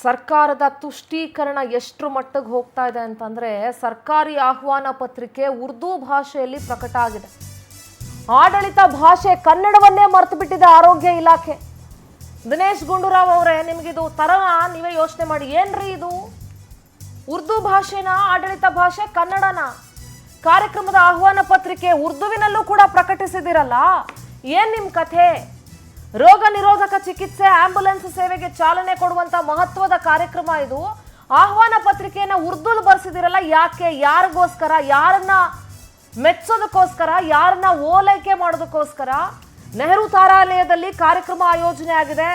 ಸರ್ಕಾರದ ತುಷ್ಟೀಕರಣ ಎಷ್ಟು ಮಟ್ಟಿಗೆ ಹೋಗ್ತಾ ಇದೆ ಅಂತಂದ್ರೆ ಸರ್ಕಾರಿ ಆಹ್ವಾನ ಪತ್ರಿಕೆ ಉರ್ದು ಭಾಷೆಯಲ್ಲಿ ಪ್ರಕಟ ಆಗಿದೆ. ಆಡಳಿತ ಭಾಷೆ ಕನ್ನಡವನ್ನೇ ಮರೆತು ಬಿಟ್ಟಿದೆ ಆರೋಗ್ಯ ಇಲಾಖೆ. ದಿನೇಶ್ ಗುಂಡೂರಾವ್ ಅವರೇ, ನಿಮಗಿದು ತರನ ನೀವೇ ಯೋಚನೆ ಮಾಡಿ. ಏನ್ರಿ ಇದು? ಉರ್ದು ಭಾಷೆನ, ಆಡಳಿತ ಭಾಷೆ ಕನ್ನಡನ? ಕಾರ್ಯಕ್ರಮದ ಆಹ್ವಾನ ಪತ್ರಿಕೆ ಉರ್ದುವಿನಲ್ಲೂ ಕೂಡ ಪ್ರಕಟಿಸಿದಿರಲ್ಲ, ಏನ್ ನಿಮ್ ಕಥೆ? ರೋಗ ನಿರೋಧಕ ಚಿಕಿತ್ಸೆ ಆಂಬ್ಯುಲೆನ್ಸ್ ಸೇವೆಗೆ ಚಾಲನೆ ಕೊಡುವಂತ ಮಹತ್ವದ ಕಾರ್ಯಕ್ರಮ ಇದು. ಆಹ್ವಾನ ಪತ್ರಿಕೆಯನ್ನ ಉರ್ದುಲ್ ಬರ್ಸಿದಿರಲ್ಲ, ಯಾಕೆ? ಯಾರಿಗೋಸ್ಕರ? ಯಾರನ್ನ ಮೆಚ್ಚೋದಕ್ಕೋಸ್ಕರ? ಯಾರನ್ನ ಓಲೈಕೆ ಮಾಡೋದಕ್ಕೋಸ್ಕರ? ನೆಹರು ತಾರಾಲಯದಲ್ಲಿ ಕಾರ್ಯಕ್ರಮ ಆಯೋಜನೆ ಆಗಿದೆ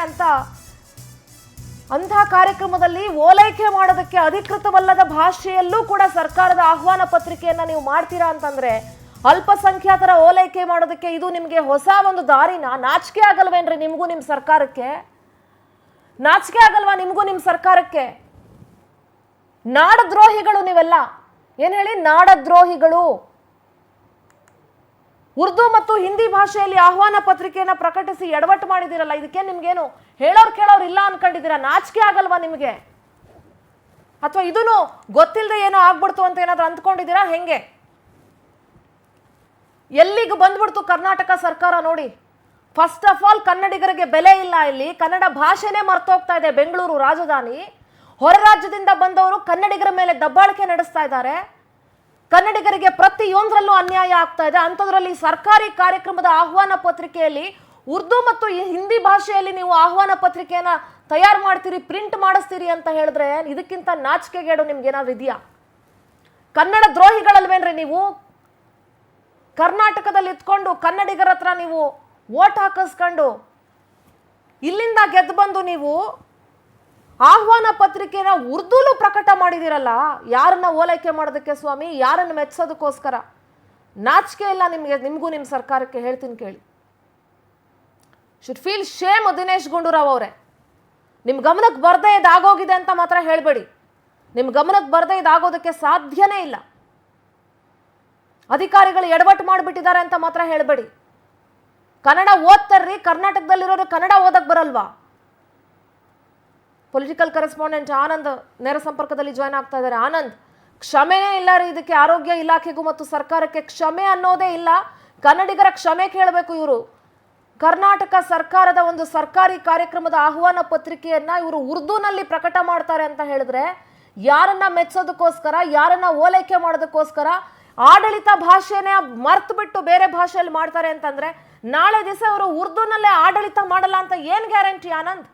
ಅಂಥ ಕಾರ್ಯಕ್ರಮದಲ್ಲಿ ಓಲೈಕೆ ಮಾಡೋದಕ್ಕೆ ಅಧಿಕೃತವಲ್ಲದ ಭಾಷೆಯಲ್ಲೂ ಕೂಡ ಸರ್ಕಾರದ ಆಹ್ವಾನ ಪತ್ರಿಕೆಯನ್ನ ನೀವು ಮಾಡ್ತೀರಾ ಅಂತಂದ್ರೆ ಅಲ್ಪಸಂಖ್ಯಾತರ ಓಲೈಕೆ ಮಾಡೋದಕ್ಕೆ ಇದು ನಿಮಗೆ ಹೊಸ ಒಂದು ದಾರಿನ? ನಾಚಿಕೆ ಆಗಲ್ವೇನ್ರಿ ನಿಮಗೂ ನಿಮ್ಮ ಸರ್ಕಾರಕ್ಕೆ? ನಾಚಿಕೆ ಆಗಲ್ವಾ ನಿಮಗೂ ನಿಮ್ಮ ಸರ್ಕಾರಕ್ಕೆ? ನಾಡದ್ರೋಹಿಗಳು ನೀವೆಲ್ಲ. ಏನ್ ಹೇಳಿ? ನಾಡದ್ರೋಹಿಗಳು. ಉರ್ದು ಮತ್ತು ಹಿಂದಿ ಭಾಷೆಯಲ್ಲಿ ಆಹ್ವಾನ ಪತ್ರಿಕೆಯನ್ನ ಪ್ರಕಟಿಸಿ ಎಡವಟ್ಟು ಮಾಡಿದಿರಲ್ಲ, ಇದಕ್ಕೆ ನಿಮ್ಗೇನು ಹೇಳೋರು ಕೇಳೋರು ಇಲ್ಲ ಅನ್ಕೊಂಡಿದ್ದೀರಾ? ನಾಚಿಕೆ ಆಗಲ್ವಾ ನಿಮಗೆ? ಅಥವಾ ಇದನ್ನು ಗೊತ್ತಿಲ್ಲದೆ ಏನೋ ಆಗ್ಬಿಡ್ತು ಅಂತ ಏನಾದ್ರು ಅಂದ್ಕೊಂಡಿದ್ದೀರಾ? ಹೆಂಗೆ? ಎಲ್ಲಿಗೆ ಬಂದ್ಬಿಡ್ತು ಕರ್ನಾಟಕ ಸರ್ಕಾರ ನೋಡಿ. ಫಸ್ಟ್ ಆಫ್ ಆಲ್ ಕನ್ನಡಿಗರಿಗೆ ಬೆಲೆ ಇಲ್ಲ ಇಲ್ಲಿ. ಕನ್ನಡ ಭಾಷೆನೇ ಮರ್ತೋಗ್ತಾ ಇದೆ. ಬೆಂಗಳೂರು ರಾಜಧಾನಿ. ಹೊರ ರಾಜ್ಯದಿಂದ ಬಂದವರು ಕನ್ನಡಿಗರ ಮೇಲೆ ದಬ್ಬಾಳಿಕೆ ನಡೆಸ್ತಾ ಇದ್ದಾರೆ. ಕನ್ನಡಿಗರಿಗೆ ಪ್ರತಿಯೊಂದರಲ್ಲೂ ಅನ್ಯಾಯ ಆಗ್ತಾ ಇದೆ. ಅಂಥದ್ರಲ್ಲಿ ಸರ್ಕಾರಿ ಕಾರ್ಯಕ್ರಮದ ಆಹ್ವಾನ ಪತ್ರಿಕೆಯಲ್ಲಿ ಉರ್ದು ಮತ್ತು ಹಿಂದಿ ಭಾಷೆಯಲ್ಲಿ ನೀವು ಆಹ್ವಾನ ಪತ್ರಿಕೆಯನ್ನ ತಯಾರು ಮಾಡ್ತೀರಿ, ಪ್ರಿಂಟ್ ಮಾಡಿಸ್ತೀರಿ ಅಂತ ಹೇಳಿದ್ರೆ ಇದಕ್ಕಿಂತ ನಾಚಿಕೆಗೇಡು ನಿಮ್ಗೇನಾದ್ರು ಇದೆಯಾ? ಕನ್ನಡ ದ್ರೋಹಿಗಳಲ್ವೇನ್ರಿ ನೀವು? ಕರ್ನಾಟಕದಲ್ಲಿ ಇತ್ಕೊಂಡು ಕನ್ನಡಿಗರ ಹತ್ರ ನೀವು ಓಟ್ ಹಾಕಿಸ್ಕೊಂಡು ಇಲ್ಲಿಂದ ಗೆದ್ದು ಬಂದು ನೀವು ಆಹ್ವಾನ ಪತ್ರಿಕೆನ ಉರ್ದುಲು ಪ್ರಕಟ ಮಾಡಿದಿರಲ್ಲ, ಯಾರನ್ನ ಓಲೈಕೆ ಮಾಡೋದಕ್ಕೆ ಸ್ವಾಮಿ? ಯಾರನ್ನ ಮೆಚ್ಚೋದಕ್ಕೋಸ್ಕರ? ನಾಚಿಕೆ ಇಲ್ಲ ನಿಮಗೆ? ನಿಮಗೂ ನಿಮ್ಮ ಸರ್ಕಾರಕ್ಕೆ ಹೇಳ್ತೀನಿ ಕೇಳಿ. Should feel shame. Dinesh Gundu Rao ಅವರೇ, ನಿಮ್ಮ ಗಮನಕ್ಕೆ ಬರದೇ ಇದಾಗೋಗಿದೆ ಅಂತ ಮಾತ್ರ ಹೇಳಬೇಡಿ. ನಿಮ್ಮ ಗಮನಕ್ಕೆ ಬರದೇ ಇದಾಗೋದಕ್ಕೆ ಸಾಧ್ಯನೇ ಇಲ್ಲ. ಅಧಿಕಾರಿಗಳು ಎಡವಟ್ಟು ಮಾಡಿಬಿಟ್ಟಿದ್ದಾರೆ ಅಂತ ಮಾತ್ರ ಹೇಳಬೇಡಿ. ಕನ್ನಡ ಓದ್ತಾರ್ರಿ, ಕರ್ನಾಟಕದಲ್ಲಿರೋರು ಕನ್ನಡ ಓದಕ್ ಬರಲ್ವಾ? ಪೊಲಿಟಿಕಲ್ ಕರೆಸ್ಪಾಂಡೆಂಟ್ ಆನಂದ್ ನೇರ ಸಂಪರ್ಕದಲ್ಲಿ ಜಾಯ್ನ್ ಆಗ್ತಾ ಇದ್ದಾರೆ. ಆನಂದ್, ಕ್ಷಮೆನೇ ಇಲ್ಲ ರೀ ಇದಕ್ಕೆ. ಆರೋಗ್ಯ ಇಲಾಖೆಗೂ ಮತ್ತು ಸರ್ಕಾರಕ್ಕೆ ಕ್ಷಮೆ ಅನ್ನೋದೇ ಇಲ್ಲ. ಕನ್ನಡಿಗರ ಕ್ಷಮೆ ಕೇಳಬೇಕು ಇವರು. ಕರ್ನಾಟಕ ಸರ್ಕಾರದ ಒಂದು ಸರ್ಕಾರಿ ಕಾರ್ಯಕ್ರಮದ ಆಹ್ವಾನ ಪತ್ರಿಕೆಯನ್ನ ಇವರು ಉರ್ದುನಲ್ಲಿ ಪ್ರಕಟ ಮಾಡ್ತಾರೆ ಅಂತ ಹೇಳಿದ್ರೆ ಯಾರನ್ನ ಮೆಚ್ಚೋದಕ್ಕೋಸ್ಕರ, ಯಾರನ್ನ ಓಲೈಕೆ ಮಾಡೋದಕ್ಕೋಸ್ಕರ? ಆಡಳಿತ ಭಾಷೆನೇ ಮರ್ತು ಬಿಟ್ಟು ಬೇರೆ ಭಾಷೆಯಲ್ಲಿ ಮಾಡ್ತಾರೆ ಅಂತಂದ್ರೆ ನಾಳೆ ದಿವಸ ಅವರು ಉರ್ದುನಲ್ಲೇ ಆಡಳಿತ ಮಾಡಲ್ಲ ಅಂತ ಏನ್ ಗ್ಯಾರಂಟಿ ಆನಂದ್?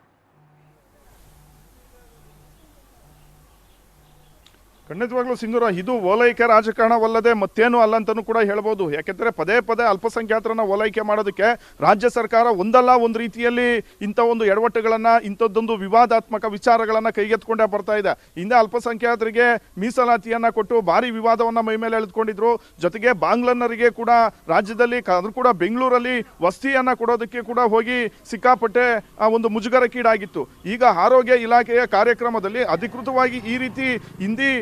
ಖಂಡಿತವಾಗ್ಲೂ ಸಿಂಧೂರ, ಇದು ಓಲೈಕೆ ರಾಜಕಾರಣವಲ್ಲದೆ ಮತ್ತೇನು ಅಲ್ಲ ಅಂತಲೂ ಕೂಡ ಹೇಳ್ಬೋದು. ಯಾಕೆಂದರೆ ಪದೇ ಪದೇ ಅಲ್ಪಸಂಖ್ಯಾತರನ್ನ ಓಲೈಕೆ ಮಾಡೋದಕ್ಕೆ ರಾಜ್ಯ ಸರ್ಕಾರ ಒಂದಲ್ಲ ಒಂದು ರೀತಿಯಲ್ಲಿ ಇಂಥ ಒಂದು ಎಡವಟ್ಟುಗಳನ್ನು, ಇಂಥದ್ದೊಂದು ವಿವಾದಾತ್ಮಕ ವಿಚಾರಗಳನ್ನು ಕೈಗೆತ್ಕೊಂಡೇ ಬರ್ತಾ ಇದೆ. ಹಿಂದೆ ಅಲ್ಪಸಂಖ್ಯಾತರಿಗೆ ಮೀಸಲಾತಿಯನ್ನು ಕೊಟ್ಟು ಭಾರಿ ವಿವಾದವನ್ನು ಮೈ ಮೇಲೆ ಎಳೆದುಕೊಂಡಿದ್ರು. ಜೊತೆಗೆ ಬಾಂಗ್ಲನ್ನರಿಗೆ ಕೂಡ ರಾಜ್ಯದಲ್ಲಿ ಅದು ಕೂಡ ಬೆಂಗಳೂರಲ್ಲಿ ವಸತಿಯನ್ನು ಕೊಡೋದಕ್ಕೆ ಕೂಡ ಹೋಗಿ ಸಿಕ್ಕಾಪಟ್ಟೆ ಒಂದು ಮುಜುಗರಕ್ಕೀಡಾಗಿತ್ತು. ಈಗ ಆರೋಗ್ಯ ಇಲಾಖೆಯ ಕಾರ್ಯಕ್ರಮದಲ್ಲಿ ಅಧಿಕೃತವಾಗಿ ಈ ರೀತಿ ಹಿಂದಿ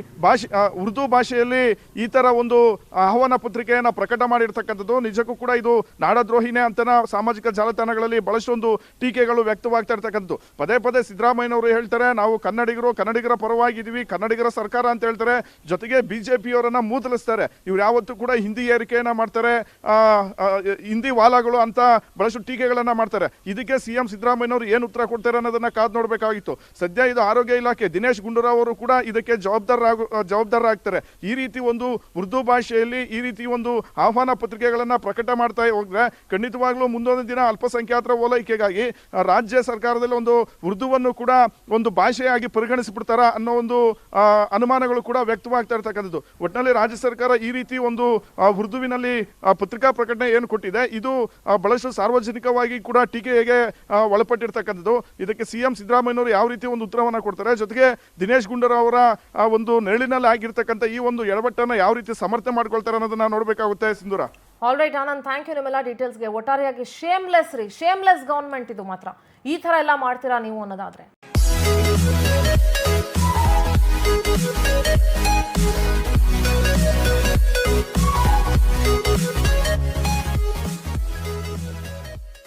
ಉರ್ದು ಭಾಷೆಯಲ್ಲಿ ಈ ತರ ಒಂದು ಆಹ್ವಾನ ಪತ್ರಿಕೆಯನ್ನ ಪ್ರಕಟ ಮಾಡಿರ್ತಕ್ಕಂಥದ್ದು ನಿಜಕ್ಕೂ ಕೂಡ ಇದು ನಾಡದ್ರೋಹಿನೇ ಅಂತ ಸಾಮಾಜಿಕ ಜಾಲತಾಣಗಳಲ್ಲಿ ಬಹಳಷ್ಟೊಂದು ಟೀಕೆಗಳು ವ್ಯಕ್ತವಾಗ್ತಾ ಇರ್ತಕ್ಕಂಥದ್ದು. ಪದೇ ಪದೇ ಸಿದ್ದರಾಮಯ್ಯನವರು ಹೇಳ್ತಾರೆ, ನಾವು ಕನ್ನಡಿಗರ ಪರವಾಗಿದ್ದೀವಿ, ಕನ್ನಡಿಗರ ಸರ್ಕಾರ ಅಂತ ಹೇಳ್ತಾರೆ. ಜೊತೆಗೆ ಬಿಜೆಪಿಯವರನ್ನ ಮೂತಲಿಸ್ತಾರೆ. ಇವ್ರು ಯಾವತ್ತೂ ಕೂಡ ಹಿಂದಿ ಏರಿಕೆಯನ್ನ ಮಾಡ್ತಾರೆ, ಹಿಂದಿ ವಾಲಾಗಳು ಅಂತ ಬಹಳಷ್ಟು ಟೀಕೆಗಳನ್ನ ಮಾಡ್ತಾರೆ. ಇದಕ್ಕೆ ಸಿಎಂ ಸಿದ್ದರಾಮಯ್ಯನವರು ಏನು ಉತ್ತರ ಕೊಡ್ತಾರೆ ಅನ್ನೋದನ್ನ ಕಾದು ನೋಡ್ಬೇಕಾಗಿತ್ತು. ಸದ್ಯ ಇದು ಆರೋಗ್ಯ ಇಲಾಖೆ, ದಿನೇಶ್ ಗುಂಡೂರಾವ್ ಅವರು ಕೂಡ ಇದಕ್ಕೆ ಜವಾಬ್ದಾರರಾಗ್ತಾರೆ. ಈ ರೀತಿ ಒಂದು ಉರ್ದು ಭಾಷೆಯಲ್ಲಿ ಈ ರೀತಿ ಒಂದು ಆಹ್ವಾನ ಪತ್ರಿಕೆಗಳನ್ನ ಪ್ರಕಟ ಮಾಡ್ತಾ ಹೋದ್ರೆ ಖಂಡಿತವಾಗ್ಲೂ ಮುಂದೊಂದು ದಿನ ಅಲ್ಪಸಂಖ್ಯಾತರ ಓಲೈಕೆಗಾಗಿ ರಾಜ್ಯ ಸರ್ಕಾರದಲ್ಲಿ ಒಂದು ಉರ್ದುವನ್ನು ಕೂಡ ಒಂದು ಭಾಷೆಯಾಗಿ ಪರಿಗಣಿಸಿಬಿಡ್ತಾರ ಅನ್ನೋ ಒಂದು ಅನುಮಾನಗಳು ಕೂಡ ವ್ಯಕ್ತವಾಗ್ತಾ ಇರ್ತಕ್ಕಂಥದ್ದು. ಒಟ್ಟಿನಲ್ಲಿ ರಾಜ್ಯ ಸರ್ಕಾರ ಈ ರೀತಿ ಒಂದು ಉರ್ದುವಿನಲ್ಲಿ ಪತ್ರಿಕಾ ಪ್ರಕಟಣೆ ಏನು ಕೊಟ್ಟಿದೆ ಇದು ಬಹಳಷ್ಟು ಸಾರ್ವಜನಿಕವಾಗಿ ಕೂಡ ಟೀಕೆಗೆ ಒಳಪಟ್ಟಿರ್ತಕ್ಕಂಥದ್ದು. ಇದಕ್ಕೆ ಸಿಎಂ ಸಿದ್ದರಾಮಯ್ಯನವರು ಯಾವ ರೀತಿ ಒಂದು ಉತ್ತರವನ್ನು ಕೊಡ್ತಾರೆ, ಜೊತೆಗೆ ದಿನೇಶ್ ಗುಂಡೂರಾವ್ ಅವರ ಒಂದು ನೆರಳಿನಲ್ಲಿ ಆಗಿರ್ತಕ್ಕಂಥ ಈ ಒಂದು ಎಡವಟ್ಟನ್ನು ಯಾವ ರೀತಿ ಸಮರ್ಥನೆ ಮಾಡ್ಕೊಳ್ತಾರೆ ಅನ್ನೋದನ್ನ ನೋಡಬೇಕಾಗುತ್ತೆ Sindhura. All right Anand, thank you ನಿಮ್ಮೆಲ್ಲ ಡೀಟೇಲ್ಸ್ಗೆ. ಒಟ್ಟಾರೆಯಾಗಿ ಶೇಮ್ಲೆಸ್ ರೀ, ಶೇಮ್ಲೆಸ್ ಗವರ್ಮೆಂಟ್ ಇದು ಮಾತ್ರ. ಈ ತರ ಎಲ್ಲ ಮಾಡ್ತೀರಾ ನೀವು ಅನ್ನೋದಾದ್ರೆ